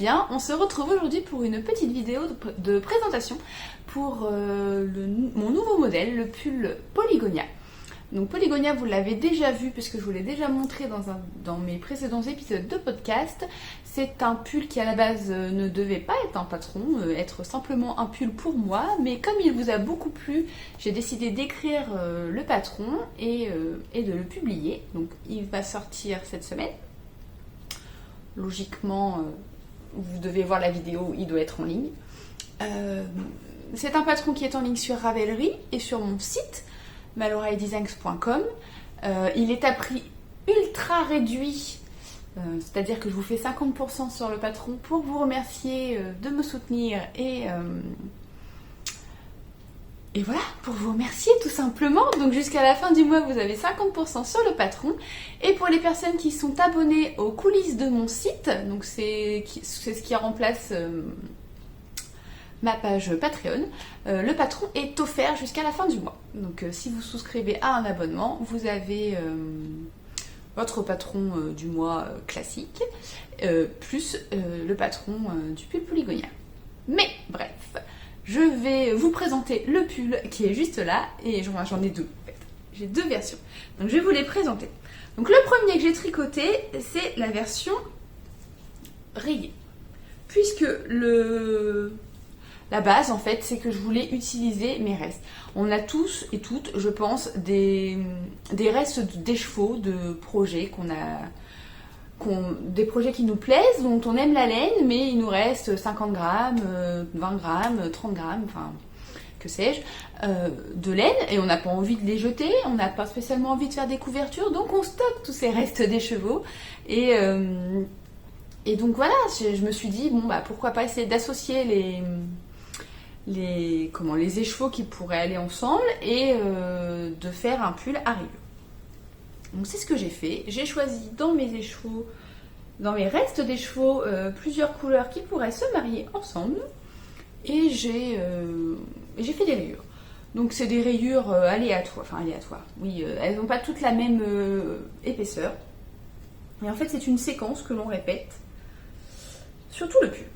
bien, on se retrouve aujourd'hui pour une petite vidéo de présentation pour mon nouveau modèle, le pull Polygonia. Donc Polygonia, vous l'avez déjà vu puisque je vous l'ai déjà montré dans mes précédents épisodes de podcast. C'est un pull qui à la base ne devait pas être un patron, être simplement un pull pour moi, mais comme il vous a beaucoup plu, j'ai décidé d'écrire le patron et de le publier. Donc il va sortir cette semaine. Logiquement, vous devez voir la vidéo, il doit être en ligne. C'est un patron qui est en ligne sur Ravelry et sur mon site maloraidesigns.com. Il est à prix ultra réduit, c'est-à-dire que je vous fais 50% sur le patron pour vous remercier de me soutenir et voilà, pour vous remercier tout simplement. Donc jusqu'à la fin du mois, vous avez 50% sur le patron. Et pour les personnes qui sont abonnées aux coulisses de mon site, donc c'est ce qui remplace ma page Patreon, le patron est offert jusqu'à la fin du mois. Donc si vous souscrivez à un abonnement, vous avez votre patron du mois classique, plus le patron du pull Polygonia. Mais bref, je vais vous présenter le pull qui est juste là, et j'en ai deux en fait. J'ai deux versions. Donc je vais vous les présenter. Donc le premier que j'ai tricoté, c'est la version rayée. Puisque la base en fait, c'est que je voulais utiliser mes restes. On a tous et toutes, je pense, des restes d'écheveaux, de projets des projets qui nous plaisent, dont on aime la laine, mais il nous reste 50 grammes, 20 grammes, 30 grammes, enfin, que sais-je, de laine, et on n'a pas envie de les jeter, on n'a pas spécialement envie de faire des couvertures, donc on stocke tous ces restes d'écheveaux, et donc voilà, je me suis dit, bon, bah, pourquoi pas essayer d'associer les écheveaux qui pourraient aller ensemble, et de faire un pull à rayures. Donc c'est ce que j'ai fait. J'ai choisi dans mes restes d'écheveaux, plusieurs couleurs qui pourraient se marier ensemble. Et j'ai fait des rayures. Donc c'est des rayures aléatoires. Oui, elles n'ont pas toutes la même épaisseur. Et en fait c'est une séquence que l'on répète sur tout le pull.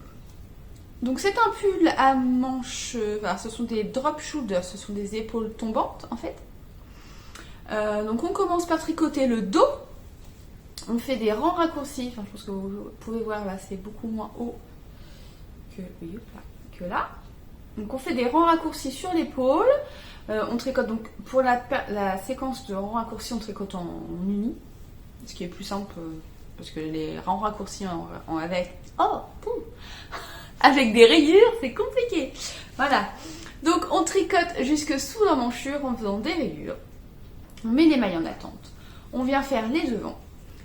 Donc c'est un pull à manches, ce sont des drop shoulders, ce sont des épaules tombantes en fait. Donc on commence par tricoter le dos, on fait des rangs raccourcis, je pense que vous pouvez voir là c'est beaucoup moins haut que là. Donc on fait des rangs raccourcis sur l'épaule, on tricote donc pour la séquence de rangs raccourcis on tricote en uni, ce qui est plus simple parce que les rangs raccourcis avec des rayures c'est compliqué. Voilà, donc on tricote jusque sous l'emmanchure en faisant des rayures. On met les mailles en attente, on vient faire les devants,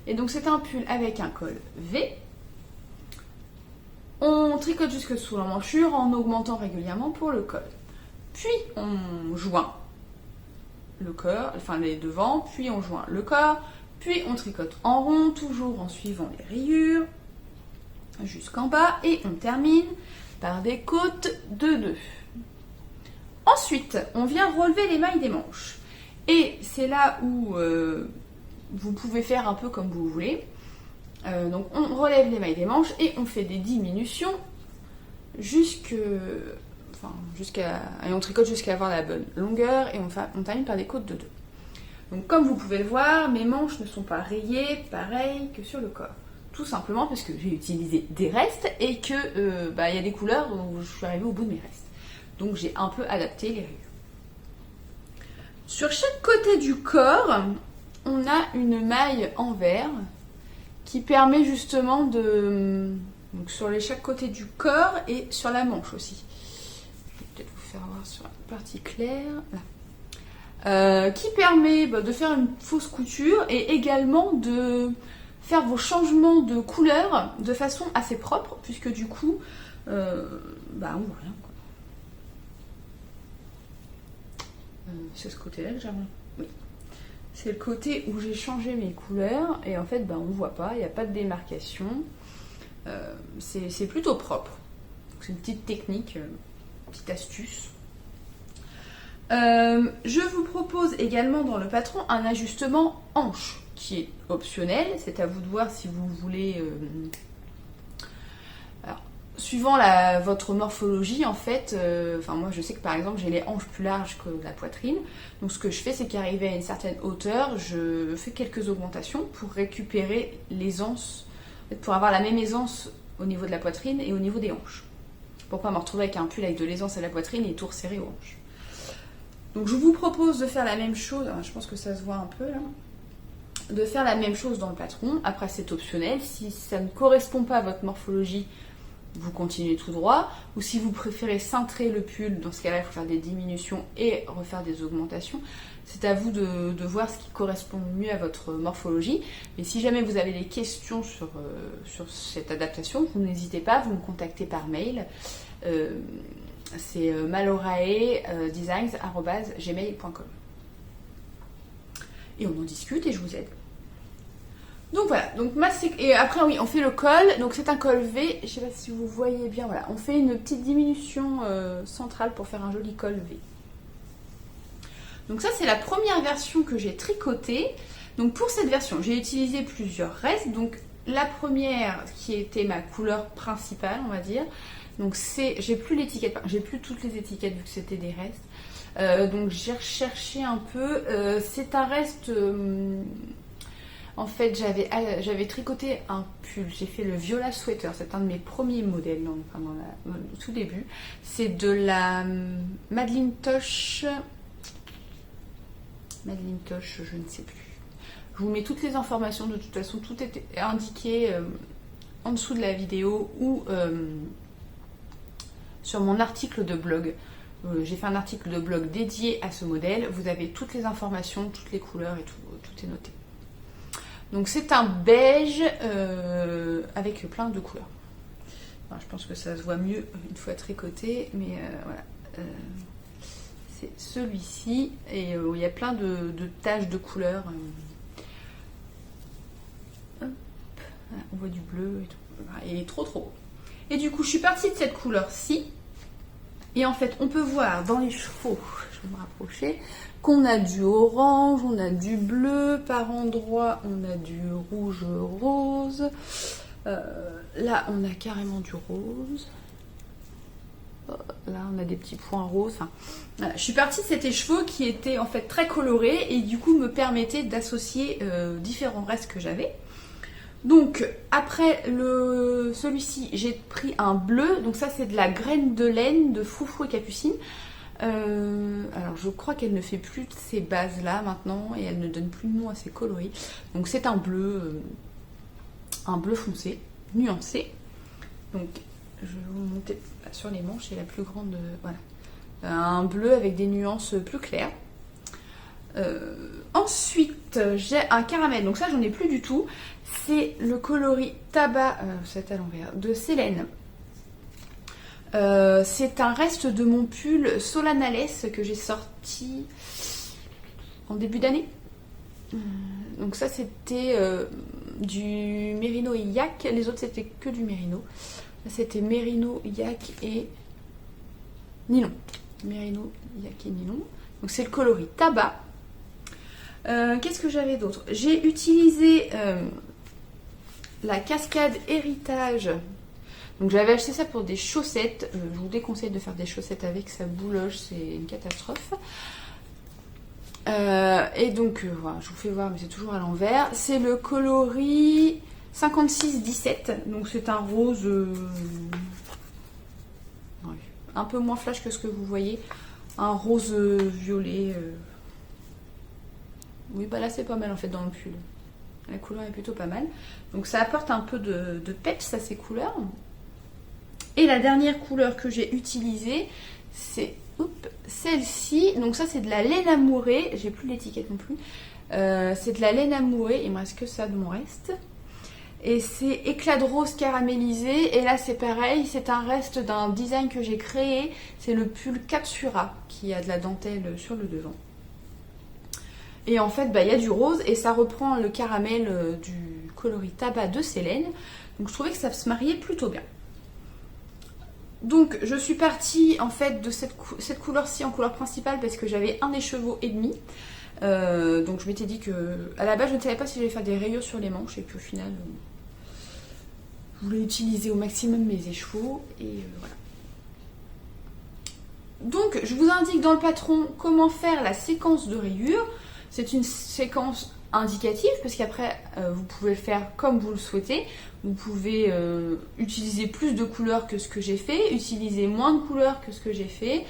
et donc c'est un pull avec un col V. On tricote jusque sous l'emmanchure en augmentant régulièrement pour le col. Puis on joint le corps, enfin les devants, puis on joint le corps, puis on tricote en rond, toujours en suivant les rayures, jusqu'en bas, et on termine par des côtes de 2. Ensuite, on vient relever les mailles des manches. Et c'est là où vous pouvez faire un peu comme vous voulez. Donc on relève les mailles des manches et on fait des diminutions et on tricote jusqu'à avoir la bonne longueur et on termine par des côtes de 2. Donc comme vous pouvez le voir, mes manches ne sont pas rayées pareil que sur le corps. Tout simplement parce que j'ai utilisé des restes et que y a des couleurs où je suis arrivée au bout de mes restes. Donc j'ai un peu adapté les rayures. Sur chaque côté du corps, on a une maille en vert qui permet justement donc sur chaque côté du corps et sur la manche aussi. Je vais peut-être vous faire voir sur la partie claire, là. Qui permet de faire une fausse couture et également de faire vos changements de couleur de façon assez propre, puisque du coup, on voit rien. C'est ce côté-là que j'aimerais. Oui. C'est le côté où j'ai changé mes couleurs et en fait on ne voit pas, il n'y a pas de démarcation. C'est plutôt propre. C'est une petite technique, petite astuce. Je vous propose également dans le patron un ajustement hanche qui est optionnel. C'est à vous de voir si vous voulez. Alors suivant votre morphologie, en fait, enfin moi je sais que par exemple j'ai les hanches plus larges que la poitrine, donc ce que je fais c'est qu'arrivé à une certaine hauteur, je fais quelques augmentations pour récupérer l'aisance, en fait, pour avoir la même aisance au niveau de la poitrine et au niveau des hanches. Pour pas me retrouver avec un pull avec de l'aisance à la poitrine et tout resserré aux hanches. Donc je vous propose de faire la même chose, je pense que ça se voit un peu là, de faire la même chose dans le patron. Après c'est optionnel, si ça ne correspond pas à votre morphologie, vous continuez tout droit, ou si vous préférez cintrer le pull, dans ce cas-là il faut faire des diminutions et refaire des augmentations. C'est à vous de voir ce qui correspond mieux à votre morphologie. Mais si jamais vous avez des questions sur cette adaptation, vous n'hésitez pas, vous me contactez par mail. C'est maloraedesigns@gmail.com. Et on en discute et je vous aide. Donc voilà, donc et après oui, on fait le col, donc c'est un col V, je sais pas si vous voyez bien, voilà, on fait une petite diminution centrale pour faire un joli col V. Donc ça c'est la première version que j'ai tricotée. Donc pour cette version, j'ai utilisé plusieurs restes, donc la première qui était ma couleur principale, on va dire, donc j'ai plus l'étiquette, j'ai plus toutes les étiquettes vu que c'était des restes, donc j'ai recherché un peu, c'est un reste... En fait, j'avais tricoté un pull, j'ai fait le Viola Sweater, c'est un de mes premiers modèles, dans le tout début. C'est de la Madeline Tosh, je ne sais plus. Je vous mets toutes les informations, de toute façon, tout est indiqué en dessous de la vidéo ou sur mon article de blog. J'ai fait un article de blog dédié à ce modèle, vous avez toutes les informations, toutes les couleurs et tout est noté. Donc c'est un beige avec plein de couleurs. Enfin, je pense que ça se voit mieux une fois tricoté, mais voilà. C'est celui-ci et il y a plein de taches de couleurs. Hop, voilà, on voit du bleu et tout. Il est trop beau. Et du coup, je suis partie de cette couleur-ci. Et en fait, on peut voir dans les chevaux, je vais me rapprocher, qu'on a du orange, on a du bleu, par endroits on a du rouge rose, là on a carrément du rose, là on a des petits points roses, enfin, voilà. Je suis partie de cet écheveau qui était en fait très coloré et du coup me permettait d'associer différents restes que j'avais. Donc après celui-ci j'ai pris un bleu, donc ça c'est de la graine de laine de Foufou et Capucine. Alors je crois qu'elle ne fait plus de ces bases là maintenant et elle ne donne plus de nom à ses coloris. Donc c'est un bleu foncé, nuancé. Donc je vais vous monter sur les manches, c'est la plus grande, voilà. Un bleu avec des nuances plus claires. Ensuite j'ai un caramel, donc ça j'en ai plus du tout. C'est le coloris tabac, c'est à l'envers, de Célène. C'est un reste de mon pull Solanales que j'ai sorti en début d'année. Donc ça c'était du Merino Yak, les autres c'était que du Merino. C'était Merino Yak et nylon. Merino Yak et nylon. Donc c'est le coloris tabac. Qu'est-ce que j'avais d'autre? J'ai utilisé la cascade héritage. Donc j'avais acheté ça pour des chaussettes. Je vous déconseille de faire des chaussettes avec, ça bouloche, c'est une catastrophe. Et donc voilà, je vous fais voir, mais c'est toujours à l'envers. C'est le coloris 5617. Donc c'est un rose un peu moins flash que ce que vous voyez. Un rose violet. Oui, bah là c'est pas mal en fait dans le pull. La couleur est plutôt pas mal. Donc ça apporte un peu de peps à ces couleurs. Et la dernière couleur que j'ai utilisée, c'est celle-ci. Donc ça c'est de la laine amourée. J'ai plus l'étiquette non plus. C'est de la laine amourée. Il me reste que ça de mon reste. Et c'est éclat de rose caramélisé. Et là c'est pareil. C'est un reste d'un design que j'ai créé. C'est le pull Katsura qui a de la dentelle sur le devant. Et en fait, il y a du rose et ça reprend le caramel du coloris tabac de Célène. Donc je trouvais que ça se mariait plutôt bien. Donc je suis partie en fait de cette couleur-ci en couleur principale parce que j'avais un écheveau et demi. Donc je m'étais dit que à la base je ne savais pas si j'allais faire des rayures sur les manches et puis au final voulais utiliser au maximum mes écheveaux et voilà. Donc je vous indique dans le patron comment faire la séquence de rayures. C'est une séquence indicative parce qu'après vous pouvez le faire comme vous le souhaitez. Vous pouvez utiliser plus de couleurs que ce que j'ai fait, utiliser moins de couleurs que ce que j'ai fait,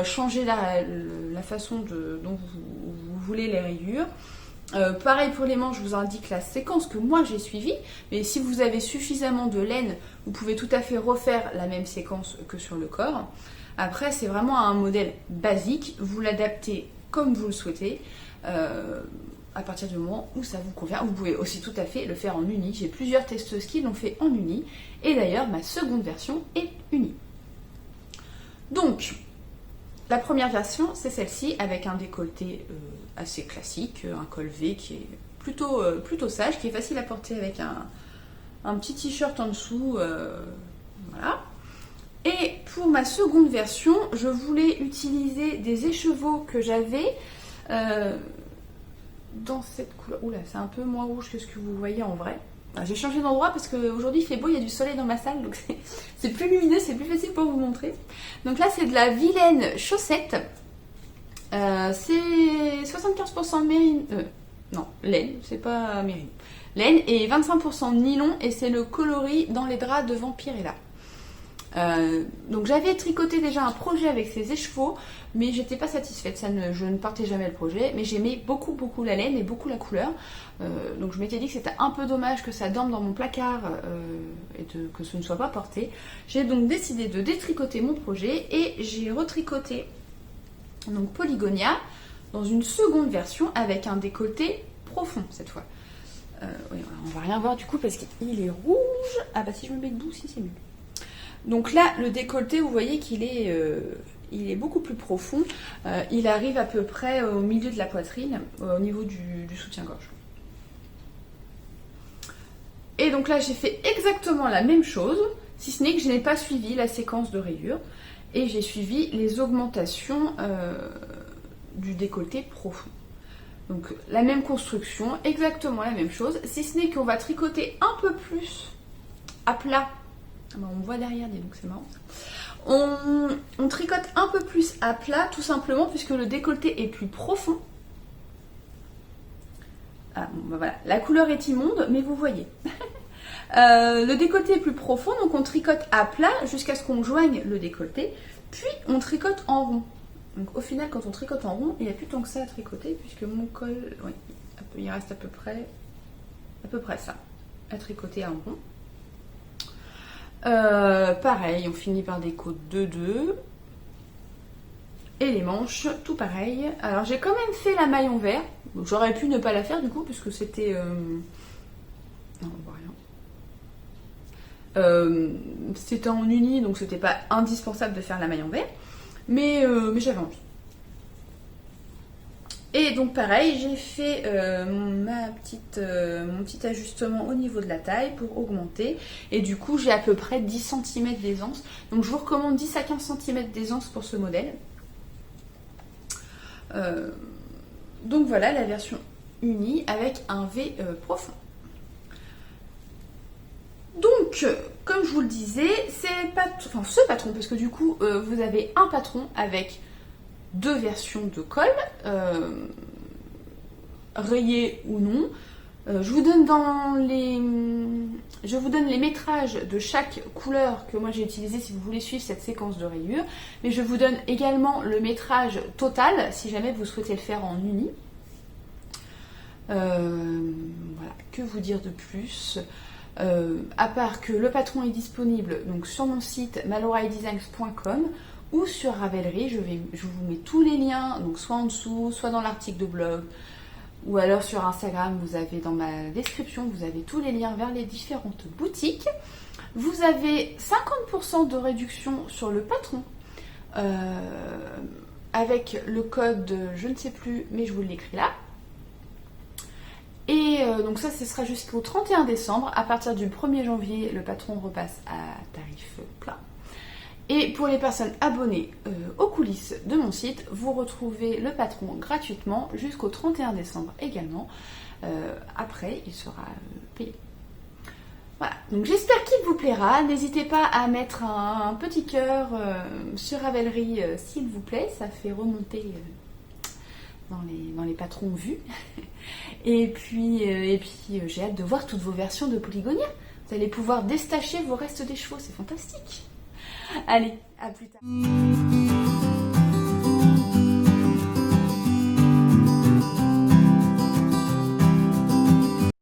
changer la façon dont vous voulez les rayures. Pareil pour les manches, je vous indique la séquence que moi j'ai suivie, mais si vous avez suffisamment de laine, vous pouvez tout à fait refaire la même séquence que sur le corps. Après, c'est vraiment un modèle basique, vous l'adaptez comme vous le souhaitez, à partir du moment où ça vous convient. Vous pouvez aussi tout à fait le faire en uni, j'ai plusieurs testeuses qui l'ont fait en uni, et d'ailleurs ma seconde version est unie. Donc, la première version, c'est celle-ci, avec un décolleté assez classique, un col V qui est plutôt sage, qui est facile à porter avec un petit t-shirt en dessous, voilà. Et pour ma seconde version, je voulais utiliser des écheveaux que j'avais dans cette couleur. Oula, c'est un peu moins rouge que ce que vous voyez en vrai. J'ai changé d'endroit parce qu'aujourd'hui il fait beau, il y a du soleil dans ma salle, donc c'est plus lumineux, c'est plus facile pour vous montrer. Donc là c'est de la vilaine chaussette. C'est 75% mérine. Non, laine, c'est pas mérine. Laine et 25% nylon, et c'est le coloris dans les draps de Vampirella. Donc j'avais tricoté déjà un projet avec ces écheveaux, mais j'étais pas satisfaite, je ne partais jamais le projet, mais j'aimais beaucoup la laine et beaucoup la couleur, donc je m'étais dit que c'était un peu dommage que ça dorme dans mon placard et que ce ne soit pas porté. J'ai donc décidé de détricoter mon projet et j'ai retricoté donc Polygonia dans une seconde version avec un décolleté profond cette fois. Oui, on va rien voir du coup parce qu'il est rouge. Ah bah si je me mets debout, si c'est mieux. Donc là, le décolleté, vous voyez qu'il est, il est beaucoup plus profond. Il arrive à peu près au milieu de la poitrine, au niveau du soutien-gorge. Et donc là, j'ai fait exactement la même chose, si ce n'est que je n'ai pas suivi la séquence de rayures. Et j'ai suivi les augmentations du décolleté profond. Donc la même construction, exactement la même chose, si ce n'est qu'on va tricoter un peu plus à plat. On me voit derrière, donc c'est marrant. On tricote un peu plus à plat, tout simplement, puisque le décolleté est plus profond. Ah, bon, bah voilà. La couleur est immonde, mais vous voyez. Le décolleté est plus profond, donc on tricote à plat jusqu'à ce qu'on joigne le décolleté, puis on tricote en rond. Donc au final, quand on tricote en rond, il n'y a plus tant que ça à tricoter, puisque mon col, oui, il reste à peu près ça, à tricoter en rond. Pareil, on finit par des côtes 2-2. Et les manches, tout pareil. Alors j'ai quand même fait la maille en vert. J'aurais pu ne pas la faire du coup, puisque c'était... Non, on voit rien. C'était en uni, donc c'était pas indispensable de faire la maille en vert. Mais j'avais envie. Et donc pareil, j'ai fait mon petit ajustement au niveau de la taille pour augmenter. Et du coup, j'ai à peu près 10 cm d'aisance. Donc je vous recommande 10 à 15 cm d'aisance pour ce modèle. Donc voilà la version unie avec un V profond. Donc, comme je vous le disais, ce patron, parce que du coup, vous avez un patron avec 2 versions de col, rayées ou non. Je vous donne les métrages de chaque couleur que moi j'ai utilisé si vous voulez suivre cette séquence de rayures. Mais je vous donne également le métrage total si jamais vous souhaitez le faire en uni. Voilà, que vous dire de plus ? À part que le patron est disponible donc sur mon site maloraidesigns.com ou sur Ravelry. Je vous mets tous les liens, donc soit en dessous, soit dans l'article de blog, ou alors sur Instagram, vous avez dans ma description, vous avez tous les liens vers les différentes boutiques. Vous avez 50% de réduction sur le patron avec le code, je ne sais plus, mais je vous l'écris là. Et donc ça, ce sera jusqu'au 31 décembre. À partir du 1er janvier, le patron repasse à tarif plat. Et pour les personnes abonnées aux coulisses de mon site, vous retrouvez le patron gratuitement jusqu'au 31 décembre également. Après, il sera payé. Voilà, donc j'espère qu'il vous plaira. N'hésitez pas à mettre un petit cœur sur Ravelry s'il vous plaît, ça fait remonter dans les patrons vus. Et puis j'ai hâte de voir toutes vos versions de Polygonia. Vous allez pouvoir déstacher vos restes des chevaux, c'est fantastique. Allez, à plus tard.